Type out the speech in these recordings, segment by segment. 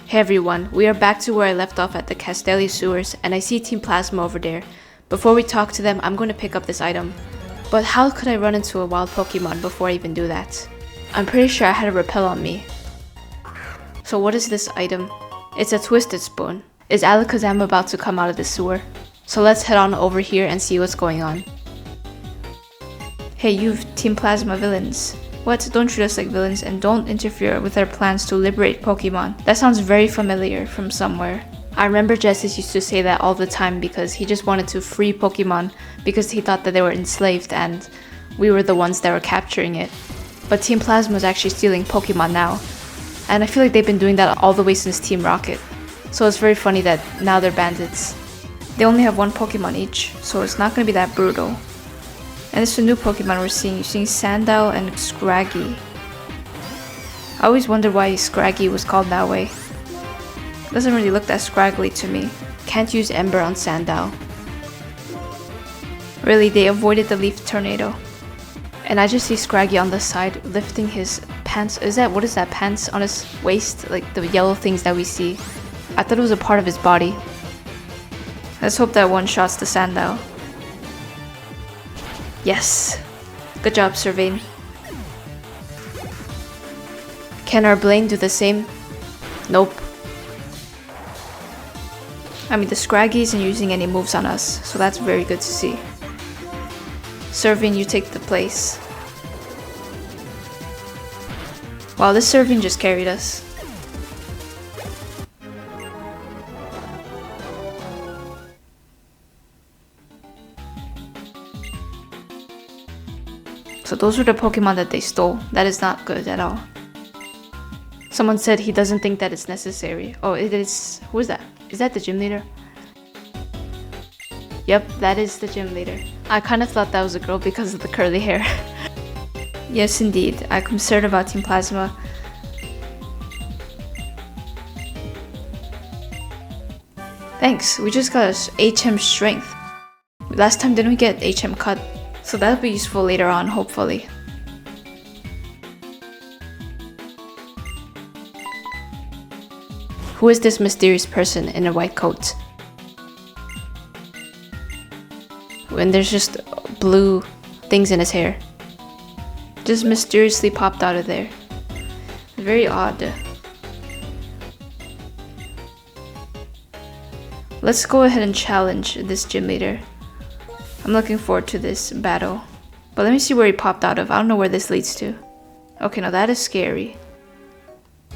Hey everyone, we are back to where I left off at the Castelia sewers, and I see Team Plasma over there. Before we talk to them, I'm going to pick up this item. But how could I run into a wild Pokemon before I even do that? I'm pretty sure I had a repel on me. So what is this item? It's a Twisted Spoon. Is Alakazam about to come out of the sewer? So let's head on over here and see what's going on. Hey you Team Plasma villains. What? Don't treat us like villains and don't interfere with our plans to liberate Pokemon. That sounds very familiar from somewhere. I remember Justice used to say that all the time because he just wanted to free Pokemon because he thought that they were enslaved and we were the ones that were capturing it. But Team Plasma is actually stealing Pokemon now. And I feel like they've been doing that all the way since Team Rocket. So it's very funny that now they're bandits. They only have one Pokemon each, so it's not going to be that brutal. And it's a new Pokemon we're seeing. You're seeing Sandile and Scraggy. I always wonder why Scraggy was called that way. Doesn't really look that scraggly to me. Can't use Ember on Sandile. Really, they avoided the Leaf Tornado. And I just see Scraggy on the side lifting his pants. What is that? Pants on his waist? Like the yellow things that we see. I thought it was a part of his body. Let's hope that one shots the Sandile. Yes. Good job, Sylvain. Can our Blaine do the same? Nope. I mean, the Scraggy isn't using any moves on us, so that's very good to see. Sylvain, you take the place. Wow, this Sylvain just carried us. So those were the Pokemon that they stole. That is not good at all. Someone said he doesn't think that it's necessary. Oh, it is. Who is that? Is that the gym leader? Yep, that is the gym leader. I kind of thought that was a girl because of the curly hair. Yes, indeed. I'm concerned about Team Plasma. Thanks. We just got a HM Strength. Last time didn't we get HM Cut? So that'll be useful later on, hopefully. Who is this mysterious person in a white coat? And there's just blue things in his hair. Just mysteriously popped out of there. Very odd. Let's go ahead and challenge this gym leader. I'm looking forward to this battle. But let me see where he popped out of. I don't know where this leads to. Okay, now that is scary.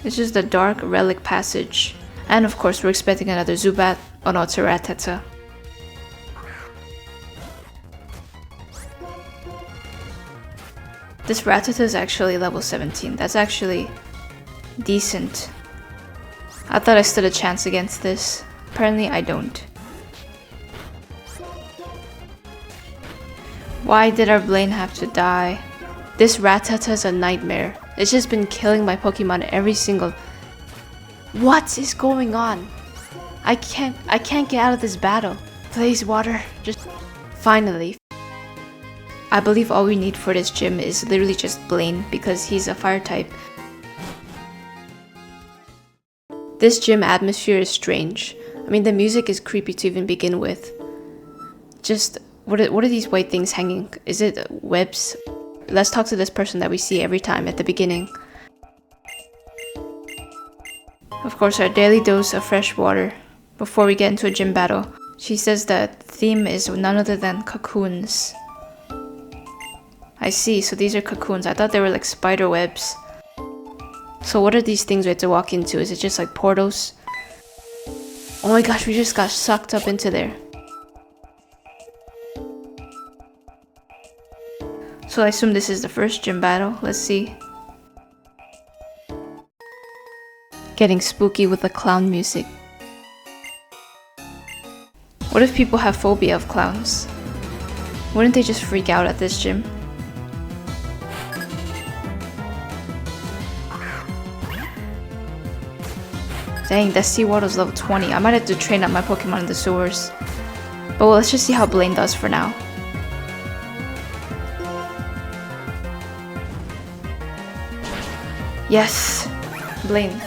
It's just a dark relic passage. And of course, we're expecting another Zubat. Oh no, it's a Rattata. This Rattata is actually level 17. That's actually decent. I thought I stood a chance against this. Apparently, I don't. Why did our Blaine have to die? This Rattata is a nightmare. It's just been killing my Pokemon every single... What is going on? I can't get out of this battle. Please, water. Just... Finally. I believe all we need for this gym is literally just Blaine because he's a fire type. This gym atmosphere is strange. I mean, the music is creepy to even begin with. Just... What are these white things hanging? Is it webs? Let's talk to this person that we see every time at the beginning. Of course, our daily dose of fresh water before we get into a gym battle. She says that the theme is none other than cocoons. I see, so these are cocoons. I thought they were like spider webs. So what are these things we have to walk into? Is it just like portals? Oh my gosh, we just got sucked up into there. So I assume this is the first gym battle. Let's see. Getting spooky with the clown music. What if people have phobia of clowns? Wouldn't they just freak out at this gym? Dang, that Seawater's level 20. I might have to train up my Pokemon in the sewers. But well, let's just see how Blaine does for now. Yes, Blaine.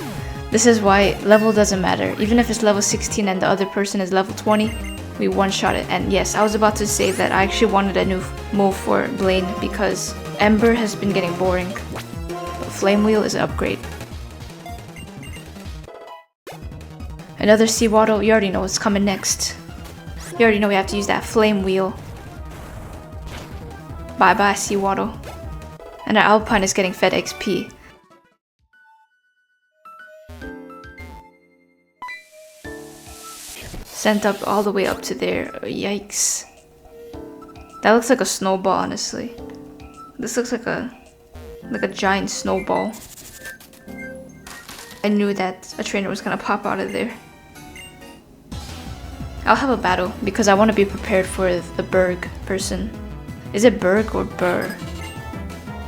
This is why level doesn't matter. Even if it's level 16 and the other person is level 20, we one-shot it. And yes, I was about to say that I actually wanted a new move for Blaine because Ember has been getting boring. But Flame Wheel is an upgrade. Another Seawaddle, you already know what's coming next. You already know we have to use that Flame Wheel. Bye bye Seawaddle. And our Alpine is getting fed XP. Sent up all the way up to there. Yikes. That looks like a snowball, honestly. This looks like a giant snowball. I knew that a trainer was gonna pop out of there. I'll have a battle because I want to be prepared for the Burgh person. Is it Burgh or Burr?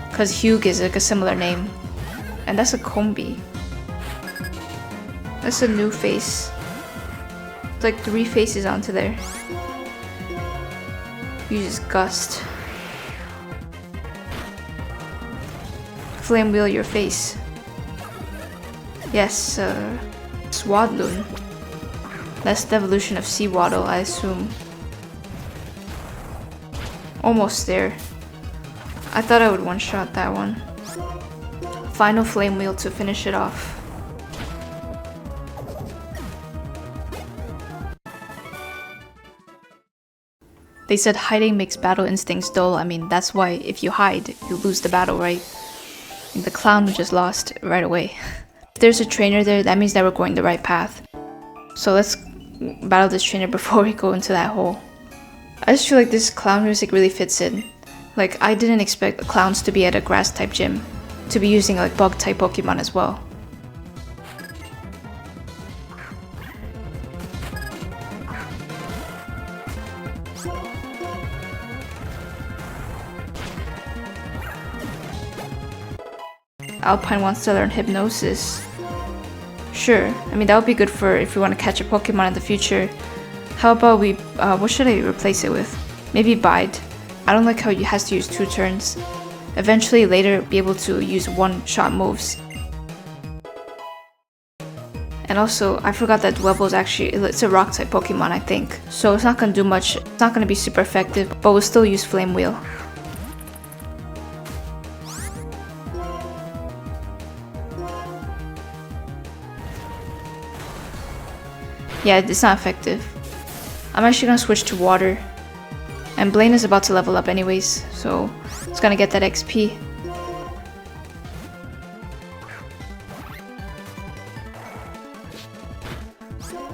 Because Hugh is like a similar name. And that's a Combi. That's a new face. It's like 3 faces onto there. Uses Gust. Flame Wheel your face. Yes, Swadloon. That's the evolution of Seawaddle, I assume. Almost there. I thought I would one-shot that one. Final Flame Wheel to finish it off. They said hiding makes battle instincts dull. I mean, that's why if you hide, you lose the battle, right? And the clown just lost right away. If there's a trainer there, that means that we're going the right path. So let's battle this trainer before we go into that hole. I just feel like this clown music really fits in. Like, I didn't expect clowns to be at a grass type gym, to be using like bug type Pokemon as well. Alpine wants to learn Hypnosis. Sure, I mean that would be good for if we want to catch a Pokemon in the future. How about we, what should I replace it with? Maybe Bide. I don't like how it has to use 2 turns. Eventually later be able to use one-shot moves. And also, I forgot that Dwebble is actually, it's a rock type Pokemon I think. So it's not gonna do much, it's not gonna be super effective, but we'll still use Flame Wheel. Yeah, it's not effective. I'm actually gonna switch to water. And Blaine is about to level up anyways, so it's gonna get that XP.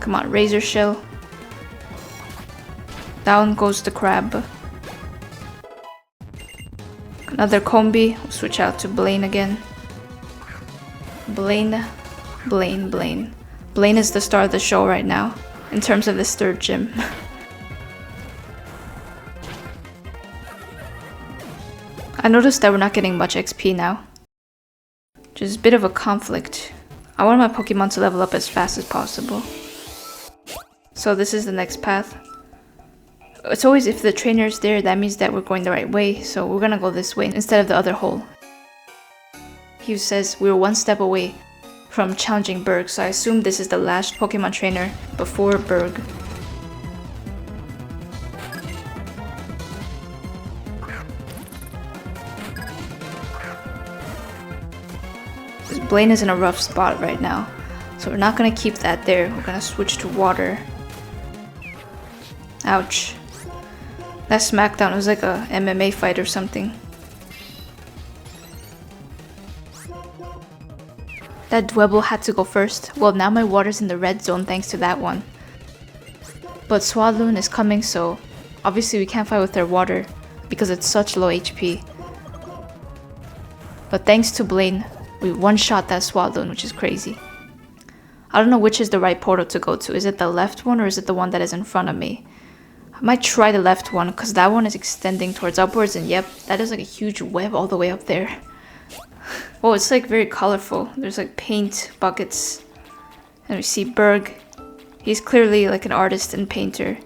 Come on, Razor Shell. Down goes the crab. Another Combi. We'll switch out to Blaine again. Blaine. Blaine is the star of the show right now, in terms of this 3rd gym. I noticed that we're not getting much XP now. Just a bit of a conflict. I want my Pokemon to level up as fast as possible. So this is the next path. It's always if the trainer is there, that means that we're going the right way, so we're gonna go this way instead of the other hole. Hugh says we're 1 step away from challenging Burgh, so I assume this is the last Pokemon trainer before Burgh. Blaine is in a rough spot right now, so we're not gonna keep that there. We're gonna switch to water. Ouch. That smackdown was like a MMA fight or something. That Dwebble had to go first. Well, now my water's in the red zone thanks to that one. But Swadloon is coming, so obviously we can't fight with their water because it's such low HP. But thanks to Blaine, we one-shot that Swadloon, which is crazy. I don't know which is the right portal to go to. Is it the left one or is it the one that is in front of me? I might try the left one because that one is extending towards upwards, and yep, that is like a huge web all the way up there. Oh, it's like very colorful. There's like paint buckets. And we see Burgh. He's clearly like an artist and painter.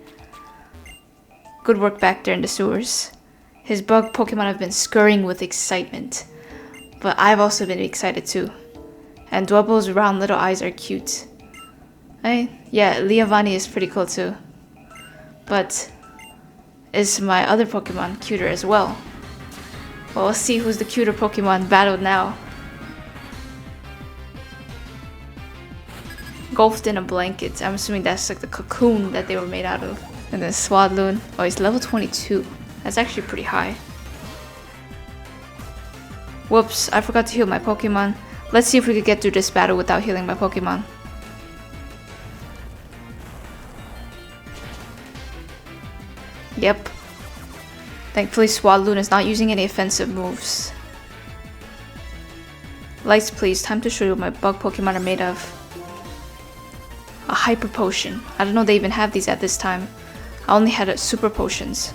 Good work back there in the sewers. His bug Pokemon have been scurrying with excitement. But I've also been excited too. And Dwebbo's round little eyes are cute. Yeah, Leavanny is pretty cool too. But is my other Pokemon cuter as well? Well, let's see who's the cuter Pokemon battled now. Engulfed in a blanket. I'm assuming that's like the cocoon that they were made out of. And then Swadloon. Oh, he's level 22. That's actually pretty high. Whoops, I forgot to heal my Pokemon. Let's see if we could get through this battle without healing my Pokemon. Yep. Thankfully, Swadloon is not using any offensive moves. Lights, please. Time to show you what my bug Pokemon are made of. A Hyper Potion. I don't know they even have these at this time. I only had Super Potions.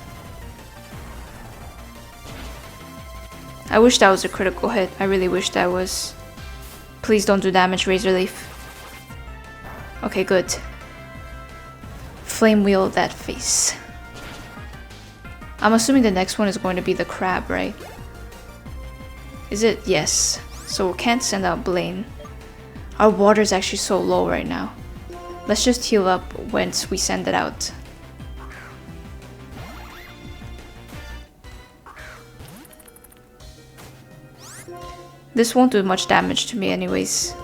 I wish that was a critical hit. I really wish that was. Please don't do damage, Razor Leaf. Okay, good. Flame Wheel that face. I'm assuming the next one is going to be the crab, right? Is it? Yes. So we can't send out Blaine. Our water is actually so low right now. Let's just heal up once we send it out. This won't do much damage to me anyways.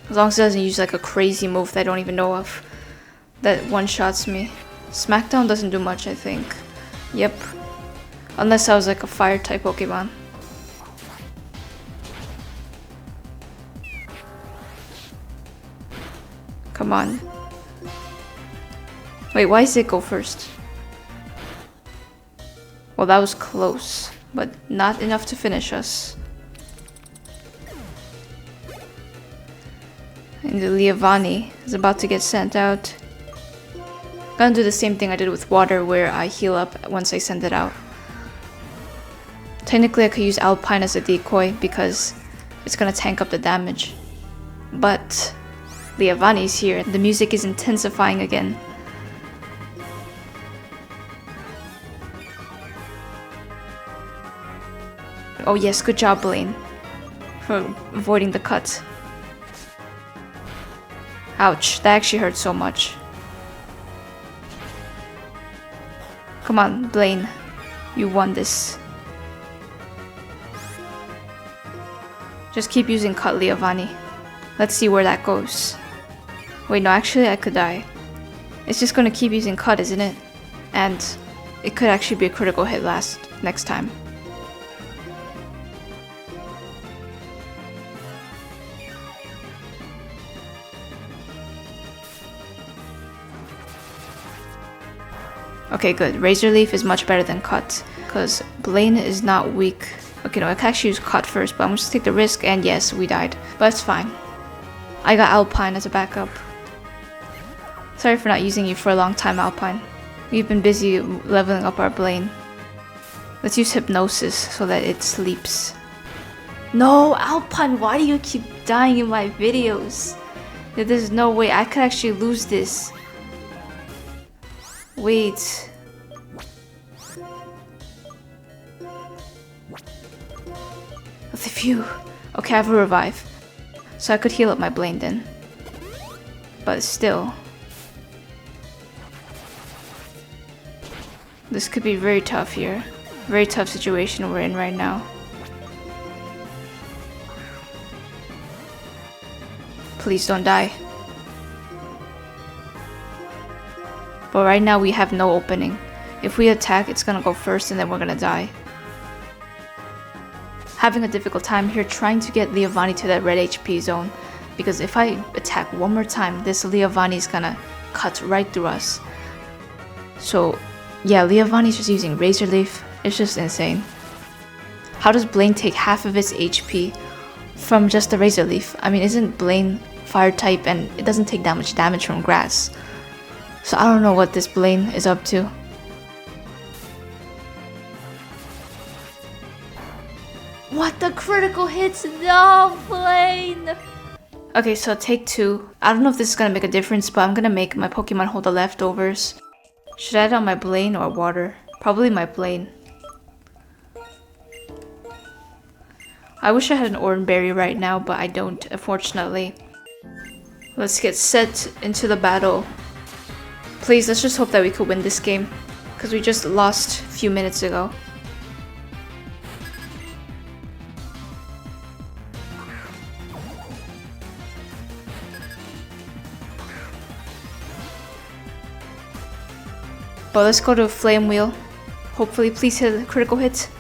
As long as it doesn't use like a crazy move that I don't even know of. That one-shots me. Smackdown doesn't do much, I think. Yep. Unless I was like a fire type Pokemon. Come on. Wait, why does it go first? Well, that was close, but not enough to finish us. And the Leavanny is about to get sent out. I'm gonna do the same thing I did with water where I heal up once I send it out. Technically I could use Alpine as a decoy because it's gonna tank up the damage. But Leavanny's here and the music is intensifying again. Oh yes, good job Blaine for avoiding the cut. Ouch, that actually hurt so much. Come on, Blaine. You won this. Just keep using Cut Leavanny. Let's see where that goes. Wait, no, actually I could die. It's just gonna keep using Cut, isn't it? And it could actually be a critical hit next time. Okay, good. Razor Leaf is much better than Cut, because Blaine is not weak. Okay, no, I can actually use Cut first, but I'm just take the risk, and yes, we died. But it's fine. I got Alpine as a backup. Sorry for not using you for a long time, Alpine. We've been busy leveling up our Blaine. Let's use Hypnosis so that it sleeps. No, Alpine, why do you keep dying in my videos? There's no way I could actually lose this. Wait. Phew. Okay, I have a revive. So I could heal up my Blaine then. But still. This could be very tough here. Very tough situation we're in right now. Please don't die. But right now we have no opening. If we attack, it's gonna go first and then we're gonna die. Having a difficult time here trying to get Leavanny to that red HP zone. Because if I attack one more time, this Leavanny is gonna cut right through us. So yeah, Leavanny's just using Razor Leaf. It's just insane. How does Blaine take half of its HP from just the Razor Leaf? I mean, isn't Blaine fire type and it doesn't take that much damage from grass? So I don't know what this Blaine is up to. What the critical hits? No, Blaine! Okay, so take 2. I don't know if this is gonna make a difference, but I'm gonna make my Pokemon hold the leftovers. Should I add on my Blaine or water? Probably my Blaine. I wish I had an orange berry right now, but I don't, unfortunately. Let's get set into the battle. Please, let's just hope that we could win this game, because we just lost a few minutes ago. But let's go to Flame Wheel. Hopefully, please hit a critical hit.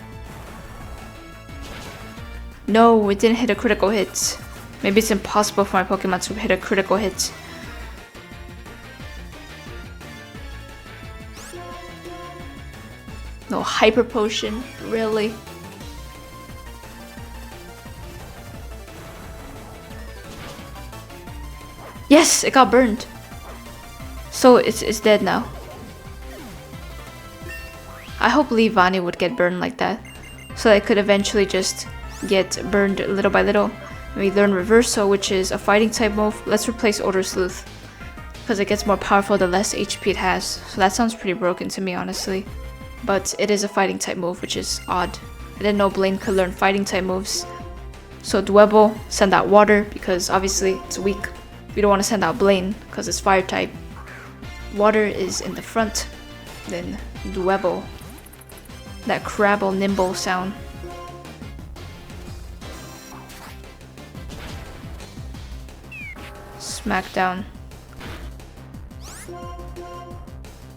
No, it didn't hit a critical hit. Maybe it's impossible for my Pokemon to hit a critical hit. No Hyper Potion, really? Yes, it got burned. So it's dead now. I hope Leavanny would get burned like that, so I could eventually just get burned little by little. We learn Reverso, which is a fighting type move. Let's replace Odor Sleuth, because it gets more powerful the less HP it has. So that sounds pretty broken to me, honestly. But it is a fighting type move, which is odd. I didn't know Blaine could learn fighting type moves. So Dwebble, send out Water, because obviously it's weak. We don't want to send out Blaine, because it's fire type. Water is in the front. Then Dwebble. That Crabble Nimble sound. Smackdown.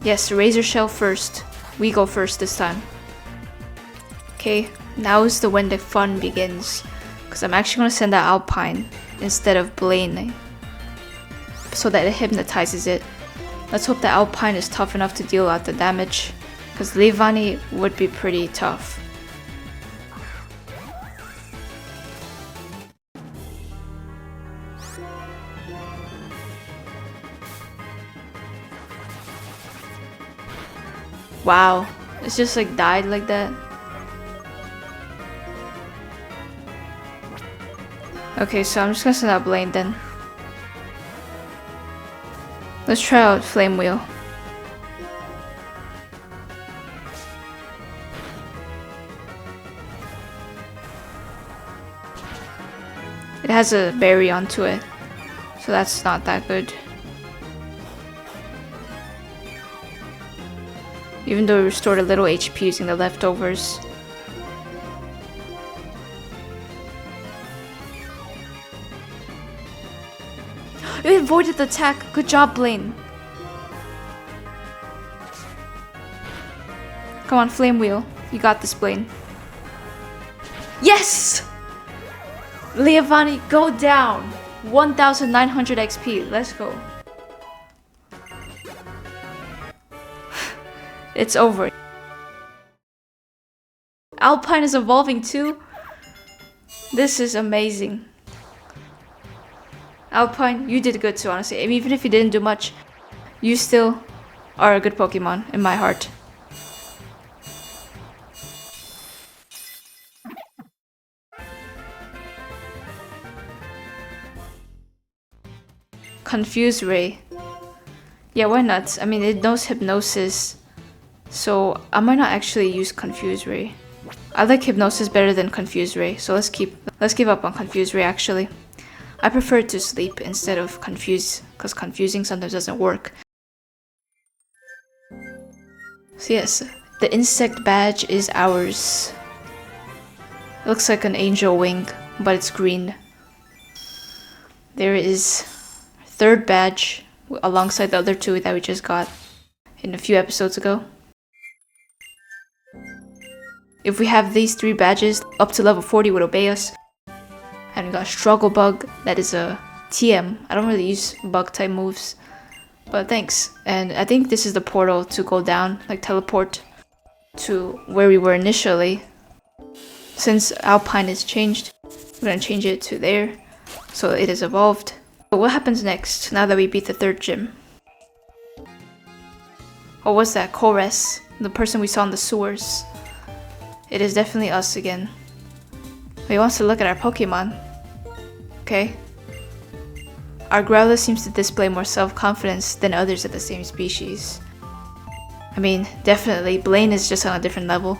Yes, Razor Shell first. We go first this time. Okay, now is when the fun begins. Because I'm actually going to send out Alpine instead of Blaine, so that it hypnotizes it. Let's hope that Alpine is tough enough to deal out the damage, because Leavanny would be pretty tough. Wow, it's just like died like that. Okay, so I'm just gonna send out Blaine then. Let's try out Flame Wheel. It has a berry onto it, so that's not that good. Even though we restored a little HP using the leftovers. You avoided the attack. Good job, Blaine. Come on, Flame Wheel. You got this, Blaine. Yes! Leavanny, go down. 1900 XP. Let's go. It's over. Alpine is evolving too. This is amazing. Alpine, you did good too, honestly. I mean, even if you didn't do much, you still are a good Pokemon in my heart. Confuse Ray. Yeah, why not? I mean, it knows Hypnosis, so I might not actually use Confuse Ray. I like Hypnosis better than Confuse Ray, so let's give up on Confuse Ray actually. I prefer to sleep instead of confuse, because confusing sometimes doesn't work. So yes, the insect badge is ours. It looks like an angel wing, but it's green. There is third badge alongside the other two that we just got in a few episodes ago. If we have these 3 badges, up to level 40 would obey us. And we got Struggle Bug, that is a TM. I don't really use bug type moves, but thanks. And I think this is the portal to go down, like teleport to where we were initially. Since Alpine is changed, we're gonna change it to there, so it is evolved. But what happens next, now that we beat the 3rd gym? Oh, what's that? Kores, the person we saw in the sewers. It is definitely us again. He wants to look at our Pokemon. Okay. Our Growlithe seems to display more self-confidence than others of the same species. I mean, definitely, Blaine is just on a different level.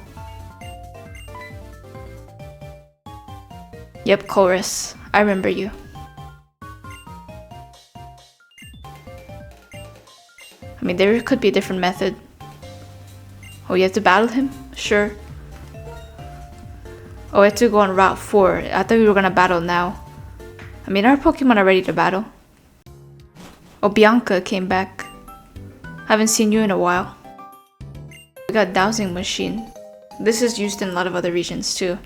Yep, Chorus. I remember you. I mean, there could be a different method. Oh, you have to battle him? Sure. Oh, I have to go on Route 4. I thought we were gonna battle now. I mean, our Pokemon are ready to battle. Oh, Bianca came back. Haven't seen you in a while. We got Dowsing Machine. This is used in a lot of other regions too.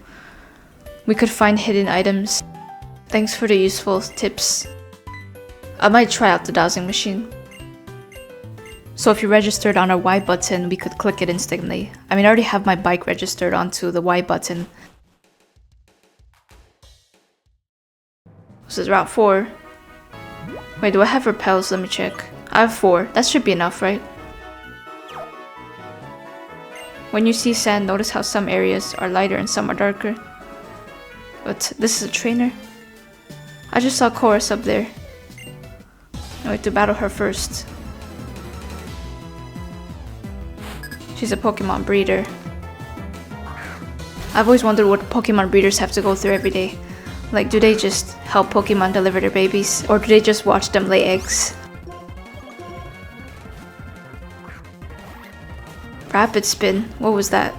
We could find hidden items. Thanks for the useful tips. I might try out the Dowsing Machine. So if you registered on a Y button, we could click it instantly. I mean, I already have my bike registered onto the Y button. This is Route 4. Wait, do I have repels? Let me check. I have 4. That should be enough, right? When you see sand, notice how some areas are lighter and some are darker. But this is a trainer. I just saw Chorus up there. I have to battle her first. She's a Pokemon breeder. I've always wondered what Pokemon breeders have to go through every day. Like, do they just help Pokemon deliver their babies? Or do they just watch them lay eggs? Rapid Spin? What was that?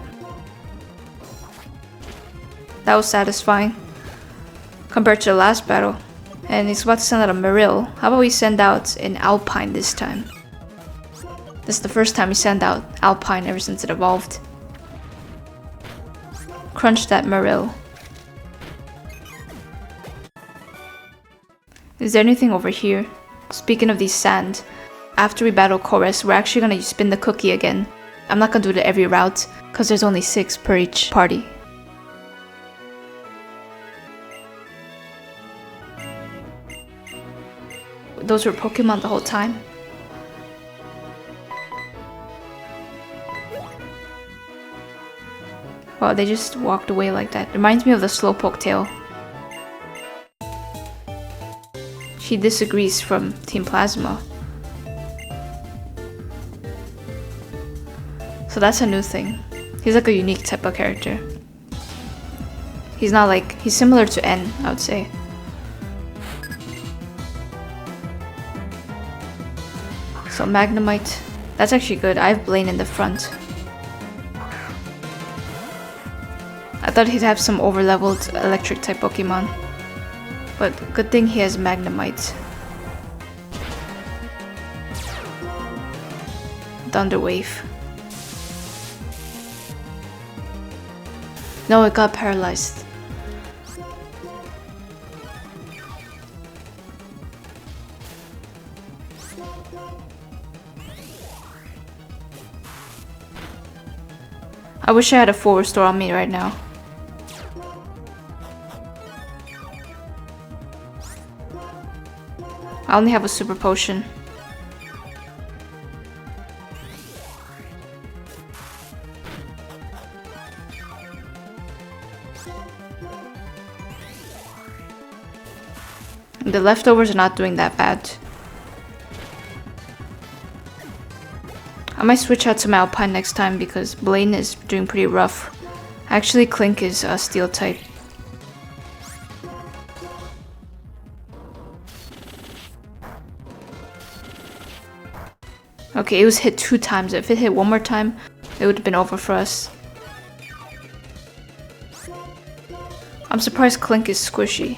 That was satisfying. Compared to the last battle. And he's about to send out a Marill. How about we send out an Alpine this time? This is the first time we send out Alpine ever since it evolved. Crunch that Marill. Is there anything over here? Speaking of these sand, after we battle Chorus, we're actually gonna spin the cookie again. I'm not gonna do it at every route, because there's only 6 per each party. Those were Pokemon the whole time? Wow, they just walked away like that. Reminds me of the Slowpoke tail. She disagrees from Team Plasma. So that's a new thing. He's like a unique type of character. He's not like... he's similar to N, I would say. So Magnemite. That's actually good. I have Blaine in the front. I thought he'd have some over-leveled electric type Pokemon. But good thing he has Magnemite. Thunder Wave. No, it got paralyzed. I wish I had a full restore on me right now. I only have a super potion. The leftovers are not doing that bad. I might switch out to my Alpine next time because Blaine is doing pretty rough. Actually, Clink is a steel type. Okay, it was hit 2 times. If it hit 1 more time, it would have been over for us. I'm surprised Clink is squishy.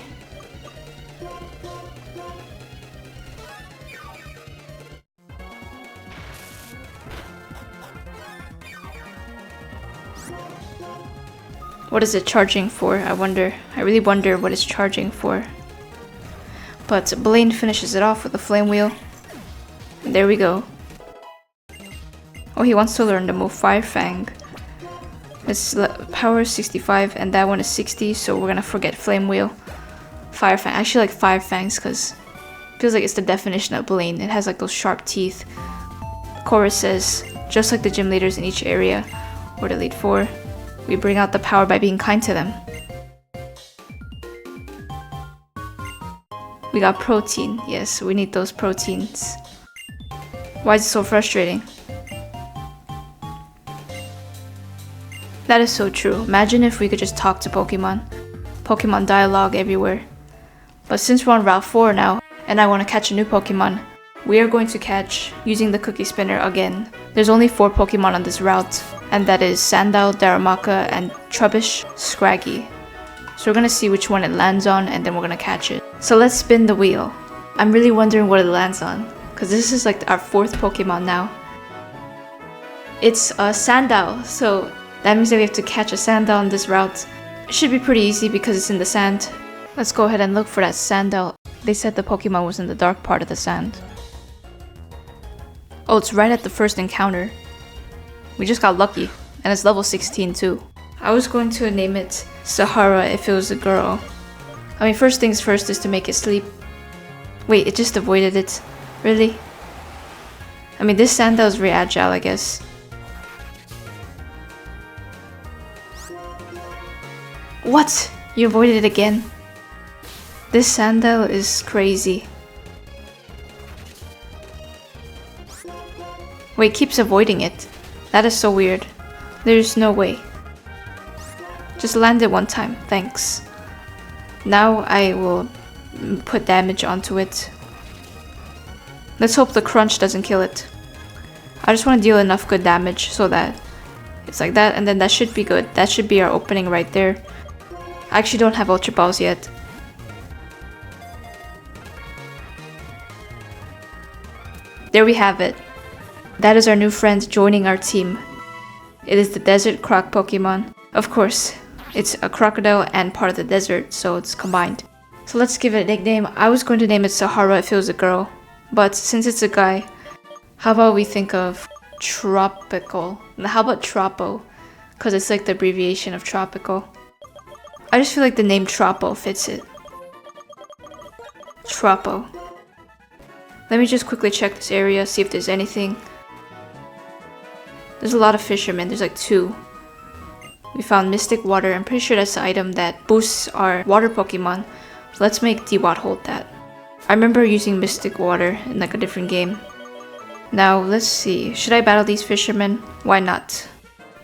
What is it charging for? I wonder. I really wonder what it's charging for. But Blaine finishes it off with a Flame Wheel. And there we go. Oh, he wants to learn the move Fire Fang. It's power 65 and that one is 60, so we're gonna forget Flame Wheel. Fire Fang. I actually like Fire Fangs because it feels like it's the definition of Blaine. It has like those sharp teeth. Chorus says, just like the gym leaders in each area, or the Elite Four, we bring out the power by being kind to them. We got protein. Yes, we need those proteins. Why is it so frustrating? That is so true. Imagine if we could just talk to Pokemon. Pokemon dialogue everywhere. But since we're on Route 4 now, and I want to catch a new Pokemon, we are going to catch using the cookie spinner again. There's only 4 Pokemon on this route, and that is Sandile, Darumaka, and Trubbish, Scraggy. So we're gonna see which one it lands on, and then we're gonna catch it. So let's spin the wheel. I'm really wondering what it lands on, because this is like our 4th Pokemon now. It's a Sandile, so that means that we have to catch a Sandile on this route. It should be pretty easy because it's in the sand. Let's go ahead and look for that Sandile. They said the Pokemon was in the dark part of the sand. Oh, it's right at the first encounter. We just got lucky, and it's level 16 too. I was going to name it Sahara if it was a girl. I mean, first things first is to make it sleep. Wait, it just avoided it. Really? I mean, this Sandile is very agile, I guess. What? You avoided it again? This Sandile is crazy. Wait, it keeps avoiding it. That is so weird. There's no way. Just land it one time, thanks. Now I will put damage onto it. Let's hope the crunch doesn't kill it. I just want to deal enough good damage so that it's like that, and then that should be good. That should be our opening right there. I actually don't have Ultra Balls yet. There we have it. That is our new friend joining our team. It is the Desert Croc Pokemon. Of course, it's a crocodile and part of the desert, so it's combined. So let's give it a nickname. I was going to name it Sahara if it was a girl, but since it's a guy, how about we think of Tropical? How about Tropo? Because it's like the abbreviation of tropical. I just feel like the name Tropo fits it. Tropo. Let me just quickly check this area, see if there's anything. There's a lot of fishermen, there's like 2. We found Mystic Water. I'm pretty sure that's the item that boosts our water Pokemon. Let's make D-Watt hold that. I remember using Mystic Water in like a different game. Now, let's see. Should I battle these fishermen? Why not?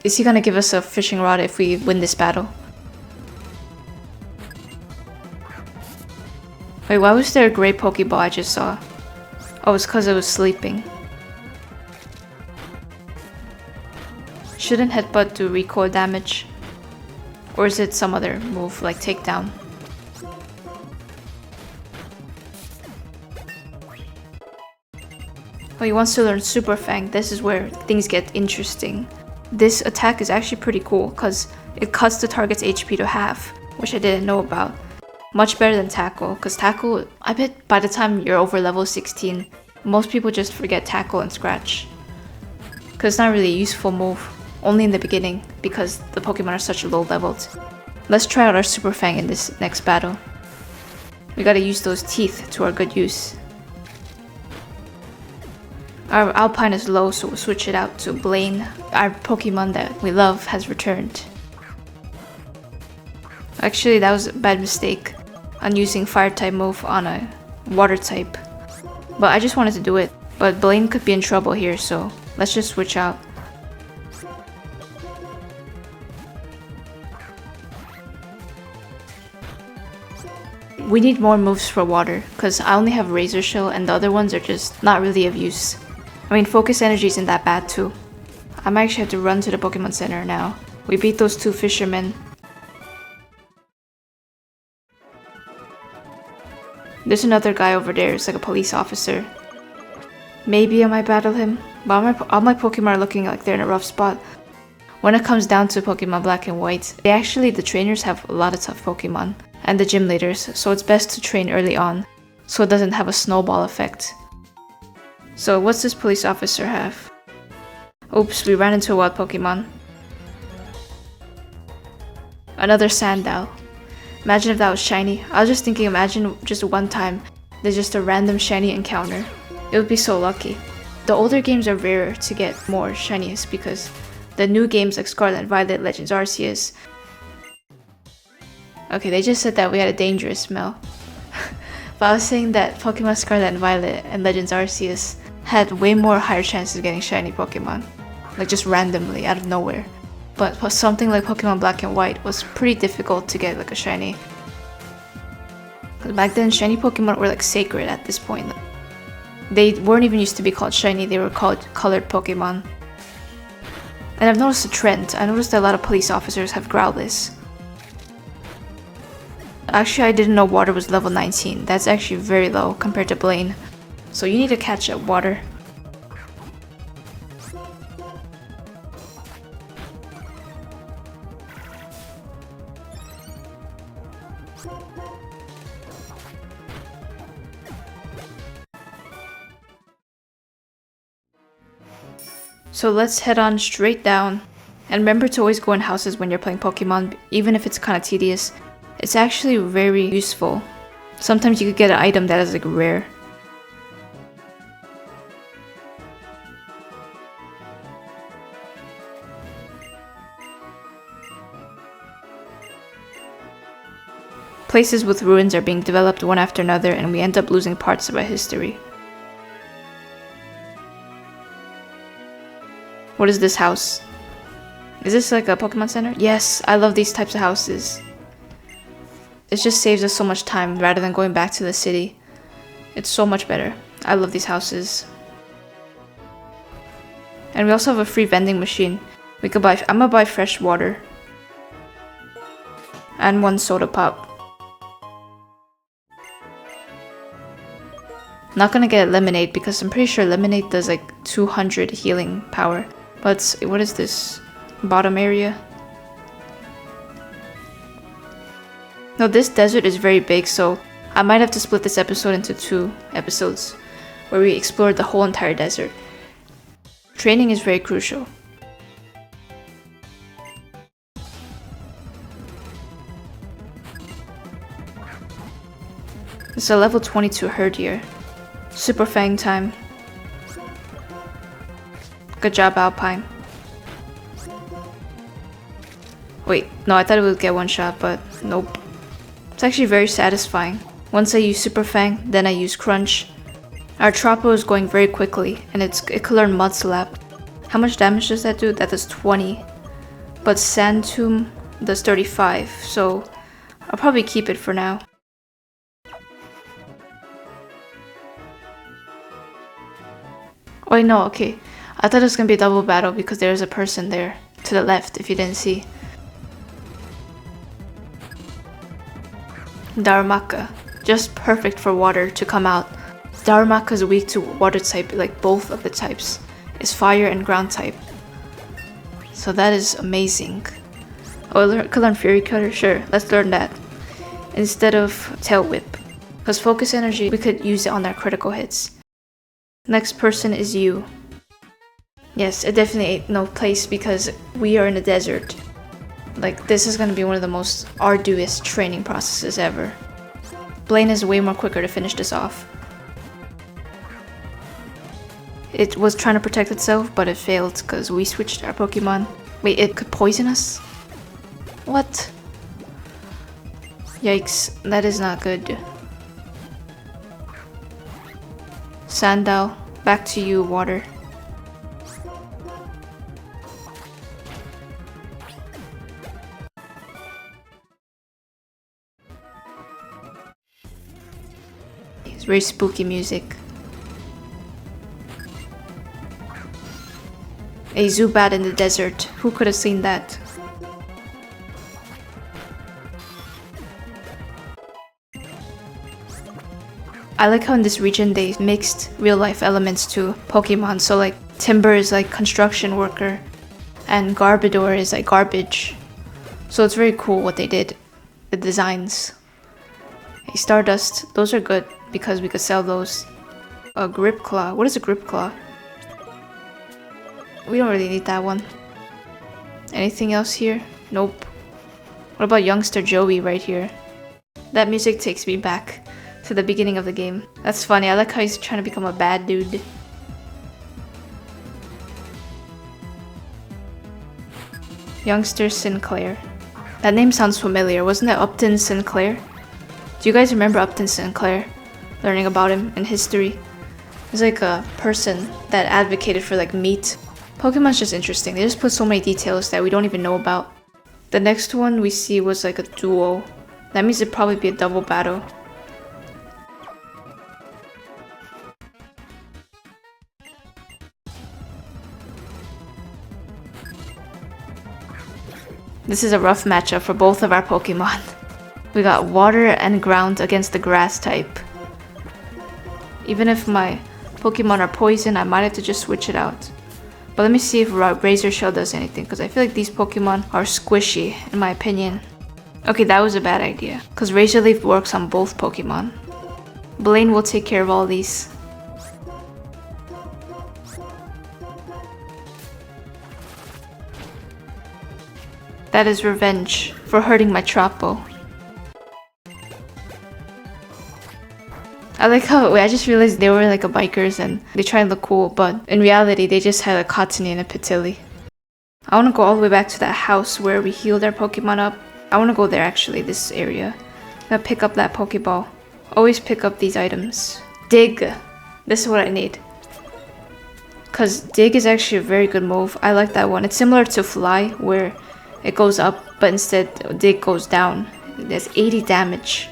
Is he gonna give us a fishing rod if we win this battle? Wait, why was there a gray Pokeball I just saw? Oh, it's because it was sleeping. Shouldn't Headbutt do recoil damage? Or is it some other move, like Takedown? Oh, he wants to learn Super Fang. This is where things get interesting. This attack is actually pretty cool, because it cuts the target's HP to half, which I didn't know about. Much better than Tackle, because Tackle, I bet by the time you're over level 16, most people just forget Tackle and Scratch. Because it's not really a useful move. Only in the beginning, because the Pokemon are such low leveled. Let's try out our Super Fang in this next battle. We gotta use those teeth to our good use. Our Alpine is low, so we'll switch it out to Blaine. Our Pokemon that we love has returned. Actually, that was a bad mistake on using Fire type move on a Water type. But I just wanted to do it. But Blaine could be in trouble here, so let's just switch out. We need more moves for water, because I only have Razor Shell and the other ones are just not really of use. I mean, Focus Energy isn't that bad too. I might actually have to run to the Pokemon Center now. We beat those 2 fishermen. There's another guy over there, it's like a police officer. Maybe I might battle him, but all my Pokemon are looking like they're in a rough spot. When it comes down to Pokemon Black and White, the trainers have a lot of tough Pokemon, and the gym leaders, so it's best to train early on, so it doesn't have a snowball effect. So what's this police officer have? Oops, we ran into a wild Pokemon. Another Sandile. Imagine if that was shiny. I was just thinking, imagine just one time there's just a random shiny encounter. It would be so lucky. The older games are rarer to get more shinies because the new games like Scarlet and Violet, Legends Arceus. Okay, they just said that we had a dangerous smell. But I was saying that Pokemon Scarlet and Violet and Legends Arceus had way more higher chances of getting shiny Pokemon. Like just randomly, out of nowhere. But something like Pokemon Black and White was pretty difficult to get like a shiny. 'Cause back then, shiny Pokemon were like sacred at this point. They weren't even used to be called shiny, they were called colored Pokemon. And I've noticed a trend. I noticed that a lot of police officers have Growlithe. Actually, I didn't know Water was level 19. That's actually very low compared to Blaine. So you need to catch up, Water. So let's head on straight down. And remember to always go in houses when you're playing Pokemon, even if it's kind of tedious. It's actually very useful. Sometimes you could get an item that is like rare. Places with ruins are being developed one after another, and we end up losing parts of our history. What is this house? Is this like a Pokemon Center? Yes, I love these types of houses. It just saves us so much time rather than going back to the city. It's so much better. I love these houses. And we also have a free vending machine. I'm gonna buy fresh water. And 1 soda pop. Not gonna get lemonade because I'm pretty sure lemonade does like 200 healing power. But what is this? Bottom area? No, this desert is very big, so I might have to split this episode into 2 episodes where we explore the whole entire desert. Training is very crucial. It's a level 22 herd here. Super Fang time. Good job, Alpine. Wait, no, I thought it would get 1 shot, but nope. It's actually very satisfying. Once I use Super Fang, then I use Crunch. Our Tropo is going very quickly, and it can learn Mud Slap. How much damage does that do? That does 20. But Sand Tomb does 35, so I'll probably keep it for now. Wait, no, okay. I thought it was gonna be a double battle because there's a person there to the left if you didn't see. Darumaka. Just perfect for water to come out. Darumaka is weak to water type, like both of the types. It's fire and ground type. So that is amazing. Oh, could learn Fury Cutter? Sure, let's learn that. Instead of Tail Whip. Because Focus Energy, we could use it on our critical hits. Next person is you. Yes, it definitely ain't no place because we are in the desert. Like, this is gonna be one of the most arduous training processes ever. Blaine is way more quicker to finish this off. It was trying to protect itself, but it failed because we switched our Pokemon. Wait, it could poison us? What? Yikes, that is not good. Sandal, back to you, Water. It's very spooky music. A Zubat in the desert. Who could have seen that? I like how in this region they mixed real life elements to Pokemon. So like Timber is like construction worker and Garbodor is like garbage. So it's very cool what they did. The designs. A Stardust. Those are good because we could sell those. A Grip Claw. What is a Grip Claw? We don't really need that one. Anything else here? Nope. What about Youngster Joey right here? That music takes me back to the beginning of the game. That's funny. I like how he's trying to become a bad dude. Youngster Sinclair. That name sounds familiar. Wasn't that Upton Sinclair? Do you guys remember Upton Sinclair? Learning about him in history. He's like a person that advocated for like meat. Pokemon's just interesting. They just put so many details that we don't even know about. The next one we see was like a duo. That means it'd probably be a double battle. This is a rough matchup for both of our Pokemon. We got water and ground against the grass type. Even if my Pokemon are poison, I might have to just switch it out. But let me see if Razor Shell does anything, because I feel like these Pokemon are squishy, in my opinion. Okay, that was a bad idea, because Razor Leaf works on both Pokemon. Blaine will take care of all these. That is revenge for hurting my Tropo. I like how, wait, I just realized they were like a bikers and they try to look cool, but in reality they just had a Cottony and a Petilli. I want to go all the way back to that house where we healed our Pokemon up. I want to go there actually, this area. I'm gonna pick up that Pokeball. Always pick up these items. Dig! This is what I need. Cause Dig is actually a very good move. I like that one. It's similar to Fly where it goes up, but instead Dig goes down. There's 80 damage.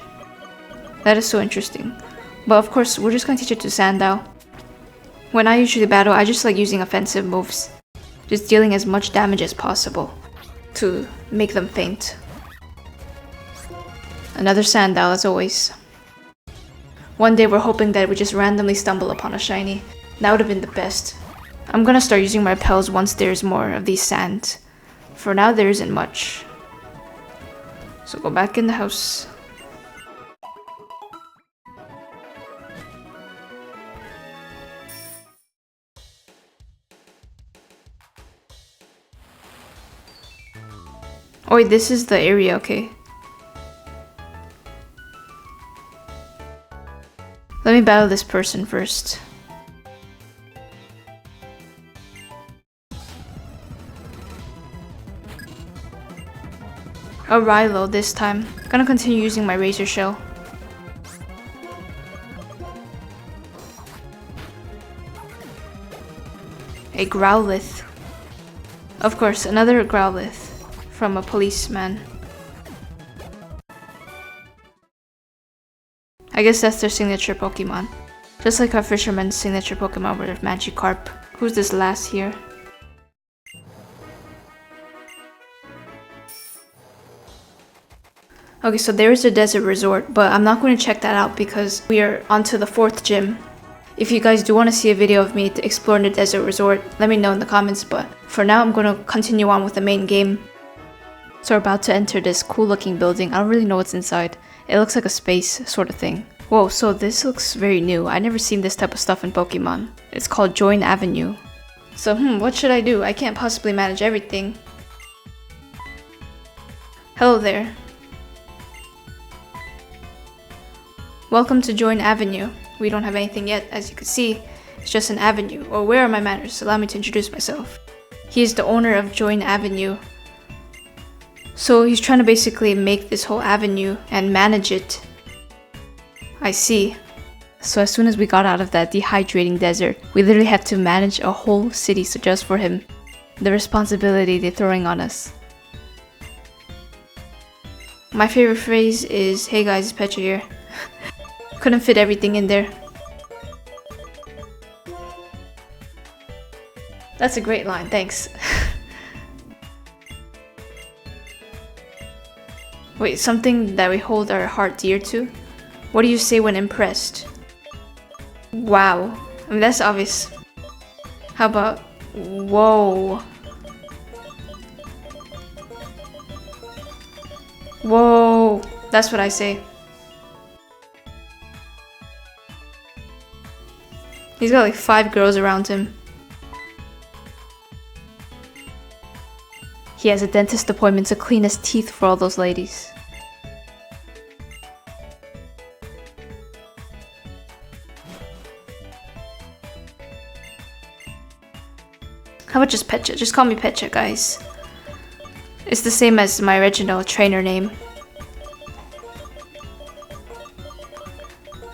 That is so interesting. But of course, we're just gonna teach it to Sandile. When I usually battle, I just like using offensive moves. Just dealing as much damage as possible to make them faint. Another Sandile as always. One day we're hoping that we just randomly stumble upon a shiny. That would have been the best. I'm gonna start using my repels once there's more of these sand. For now, there isn't much. So go back in the house. Oh wait, this is the area, okay. Let me battle this person first. A Rilo this time. Gonna continue using my Razor Shell. A Growlithe. Of course, another Growlithe from a policeman. I guess that's their signature Pokemon. Just like our fisherman's signature Pokemon with Magikarp. Who's this last here? Okay, so there is a desert resort, but I'm not going to check that out because we are onto the 4th gym. If you guys do want to see a video of me exploring the desert resort, let me know in the comments, but for now I'm going to continue on with the main game. So we're about to enter this cool looking building. I don't really know what's inside. It looks like a space sort of thing. Whoa, so this looks very new. I've never seen this type of stuff in Pokemon. It's called Join Avenue. So what should I do? I can't possibly manage everything. Hello there. Welcome to Join Avenue. We don't have anything yet, as you can see. It's just an avenue. Or where are my manners? Allow me to introduce myself. He is the owner of Join Avenue. So he's trying to basically make this whole avenue and manage it. I see. So as soon as we got out of that dehydrating desert, we literally have to manage a whole city just for him. The responsibility they're throwing on us. My favorite phrase is, "Hey guys, it's Petra here." Couldn't fit everything in there. That's a great line, thanks. Wait, something that we hold our heart dear to? What do you say when impressed? Wow. I mean, that's obvious. How about, whoa. Whoa. That's what I say. He's got like 5 girls around him. He has a dentist appointment to clean his teeth for all those ladies. How about just Pecha? Just call me Pecha, guys. It's the same as my original trainer name.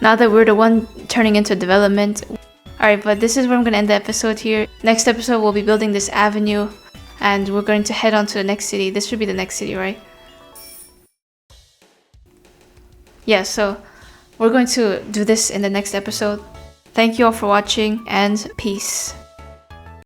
Now that we're the one turning into development. Alright, but this is where I'm going to end the episode here. Next episode we'll be building this avenue. And we're going to head on to the next city. This should be the next city, right? Yeah, so we're going to do this in the next episode. Thank you all for watching and peace.